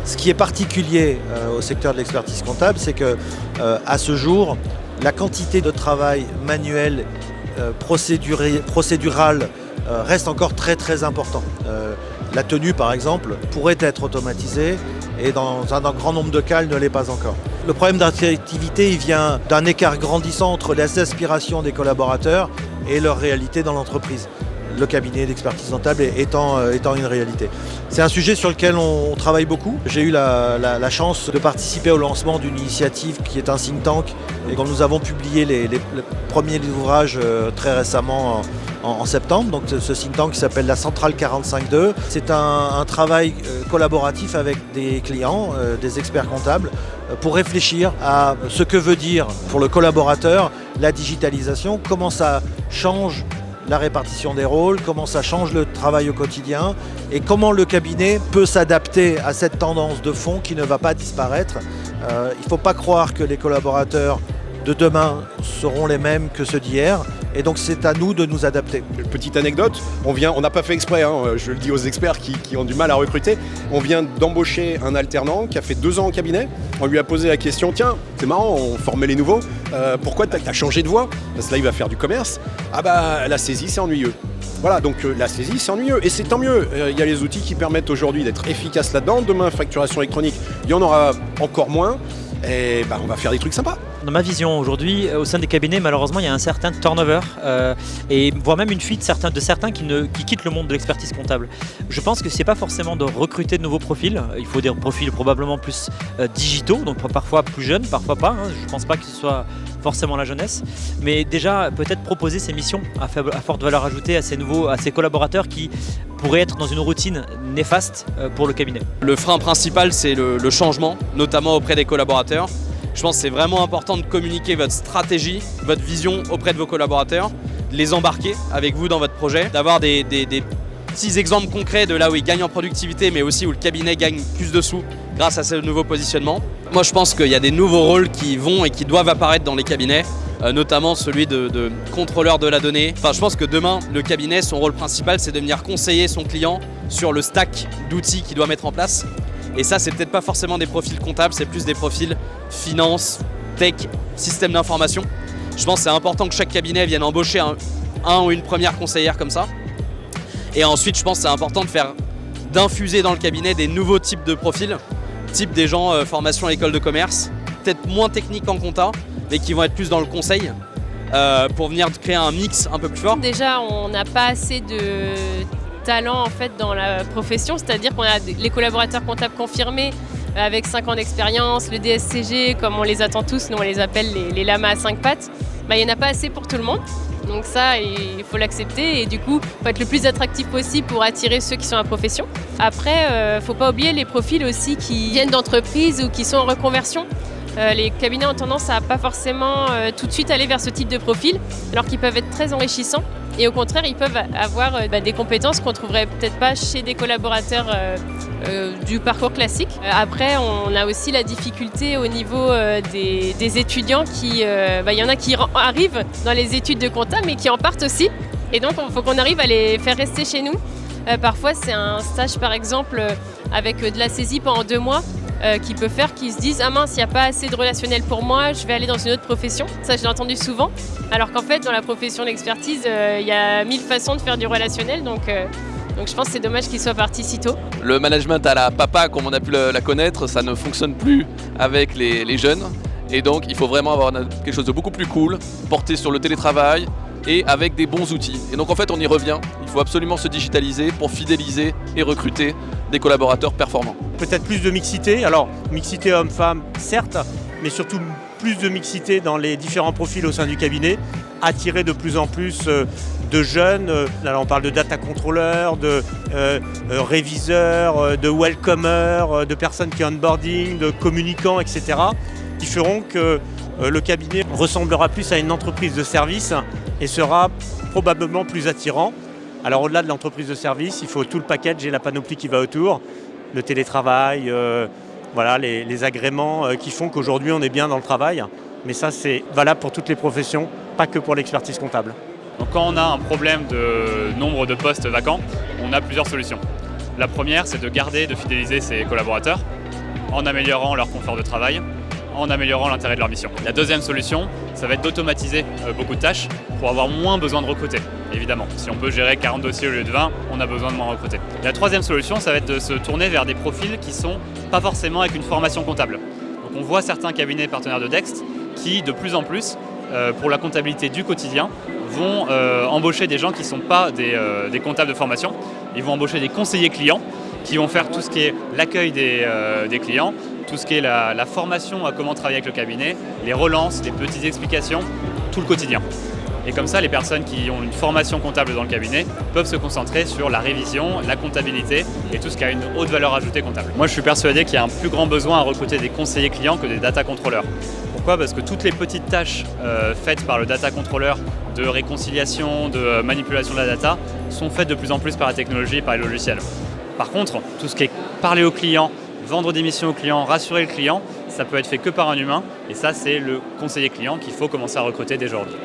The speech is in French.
Ce qui est particulier au secteur de l'expertise comptable, c'est que à ce jour, la quantité de travail manuel, procédural, reste encore très très important. La tenue, par exemple, pourrait être automatisée et dans un grand nombre de cas, elle ne l'est pas encore. Le problème d'attractivité, il vient d'un écart grandissant entre les aspirations des collaborateurs et leur réalité dans l'entreprise. Le cabinet d'expertise comptable étant une réalité. C'est un sujet sur lequel on travaille beaucoup. J'ai eu la chance de participer au lancement d'une initiative qui est un think tank et dont nous avons publié les premiers ouvrages très récemment en septembre. Donc ce think tank qui s'appelle la Centrale 45.2. C'est un travail collaboratif avec des clients, des experts comptables, pour réfléchir à ce que veut dire pour le collaborateur la digitalisation, comment ça change la répartition des rôles, comment ça change le travail au quotidien et comment le cabinet peut s'adapter à cette tendance de fond qui ne va pas disparaître. Il ne faut pas croire que les collaborateurs de demain seront les mêmes que ceux d'hier et donc c'est à nous de nous adapter. Petite anecdote, on n'a pas fait exprès, je le dis aux experts qui ont du mal à recruter, on vient d'embaucher un alternant qui a fait 2 ans en cabinet, on lui a posé la question, tiens, c'est marrant, on formait les nouveaux, pourquoi t'as changé de voie? Parce que là il va faire du commerce, ah bah la saisie c'est ennuyeux. Voilà, donc la saisie c'est ennuyeux et c'est tant mieux, il y a les outils qui permettent aujourd'hui d'être efficaces là-dedans, demain facturation électronique, il y en aura encore moins. Et on va faire des trucs sympas. Dans ma vision aujourd'hui, au sein des cabinets, malheureusement, il y a un certain turnover et voire même une fuite de certains qui quittent le monde de l'expertise comptable. Je pense que ce n'est pas forcément de recruter de nouveaux profils. Il faut des profils probablement plus digitaux, donc parfois plus jeunes, parfois pas. Je ne pense pas que ce soit forcément la jeunesse. Mais déjà, peut-être proposer ces missions à forte valeur ajoutée à ces collaborateurs qui pourraient être dans une routine néfaste pour le cabinet. Le frein principal, c'est le changement, notamment auprès des collaborateurs. Je pense que c'est vraiment important de communiquer votre stratégie, votre vision auprès de vos collaborateurs, de les embarquer avec vous dans votre projet, d'avoir des petits exemples concrets de là où ils gagnent en productivité, mais aussi où le cabinet gagne plus de sous grâce à ce nouveau positionnement. Moi, je pense qu'il y a des nouveaux rôles qui vont et qui doivent apparaître dans les cabinets, notamment celui de contrôleur de la donnée. Enfin, je pense que demain, le cabinet, son rôle principal, c'est de venir conseiller son client sur le stack d'outils qu'il doit mettre en place. Et ça, c'est peut-être pas forcément des profils comptables, c'est plus des profils finance, tech, système d'information. Je pense que c'est important que chaque cabinet vienne embaucher un ou une première conseillère comme ça. Et ensuite, je pense que c'est important d'infuser dans le cabinet des nouveaux types de profils, type des gens formation à l'école de commerce, peut-être moins techniques en compta, mais qui vont être plus dans le conseil, pour venir créer un mix un peu plus fort. Déjà, on n'a pas assez de talent en fait dans la profession, c'est-à-dire qu'on a les collaborateurs comptables confirmés avec 5 ans d'expérience, le DSCG comme on les attend tous, nous on les appelle les lamas à 5 pattes, il n'y en a pas assez pour tout le monde. Donc ça, il faut l'accepter et du coup, il faut être le plus attractif possible pour attirer ceux qui sont en profession. Après, il ne faut pas oublier les profils aussi qui viennent d'entreprises ou qui sont en reconversion. Les cabinets ont tendance à pas forcément tout de suite aller vers ce type de profil, alors qu'ils peuvent être très enrichissants. Et au contraire, ils peuvent avoir des compétences qu'on ne trouverait peut-être pas chez des collaborateurs du parcours classique. Après, on a aussi la difficulté au niveau des étudiants qui... il y en a qui arrivent dans les études de compta, mais qui en partent aussi. Et donc, il faut qu'on arrive à les faire rester chez nous. Parfois, c'est un stage, par exemple, avec de la saisie pendant 2 mois. Qui peut faire qu'ils se disent « Ah mince, il n'y a pas assez de relationnel pour moi, je vais aller dans une autre profession ». Ça, je l'ai entendu souvent. Alors qu'en fait, dans la profession d'expertise, il y a 1000 façons de faire du relationnel. Donc je pense que c'est dommage qu'ils soient partis si tôt. Le management à la papa, comme on a pu la connaître, ça ne fonctionne plus avec les jeunes. Et donc, il faut vraiment avoir quelque chose de beaucoup plus cool, porté sur le télétravail et avec des bons outils. Et donc, en fait, on y revient. Il faut absolument se digitaliser pour fidéliser et recruter des collaborateurs performants. Peut-être plus de mixité, alors mixité homme-femme certes, mais surtout plus de mixité dans les différents profils au sein du cabinet, attirer de plus en plus de jeunes, alors on parle de data controllers, de réviseurs, de welcomers, de personnes qui onboarding, de communicants, etc., qui feront que le cabinet ressemblera plus à une entreprise de service et sera probablement plus attirant. Alors au-delà de l'entreprise de service, il faut tout le package et la panoplie qui va autour, le télétravail, les agréments qui font qu'aujourd'hui on est bien dans le travail. Mais ça c'est valable pour toutes les professions, pas que pour l'expertise comptable. Donc quand on a un problème de nombre de postes vacants, on a plusieurs solutions. La première, c'est de garder, de fidéliser ses collaborateurs. en améliorant leur confort de travail, en améliorant l'intérêt de leur mission. La deuxième solution, ça va être d'automatiser beaucoup de tâches pour avoir moins besoin de recruter, évidemment. Si on peut gérer 40 dossiers au lieu de 20, on a besoin de moins recruter. La troisième solution, ça va être de se tourner vers des profils qui sont pas forcément avec une formation comptable. Donc on voit certains cabinets partenaires de Dext qui, de plus en plus, pour la comptabilité du quotidien, vont embaucher des gens qui ne sont pas des comptables de formation. Ils vont embaucher des conseillers clients qui vont faire tout ce qui est l'accueil des clients, tout ce qui est la formation à comment travailler avec le cabinet, les relances, les petites explications, tout le quotidien. Et comme ça, les personnes qui ont une formation comptable dans le cabinet peuvent se concentrer sur la révision, la comptabilité et tout ce qui a une haute valeur ajoutée comptable. Moi, je suis persuadé qu'il y a un plus grand besoin à recruter des conseillers clients que des data controllers. Pourquoi ? Parce que toutes les petites tâches faites par le data controller de réconciliation, de manipulation de la data sont faites de plus en plus par la technologie et par les logiciels. Par contre, tout ce qui est parler au client, vendre des missions au client, rassurer le client, ça peut être fait que par un humain. Et ça, c'est le conseiller client qu'il faut commencer à recruter dès aujourd'hui.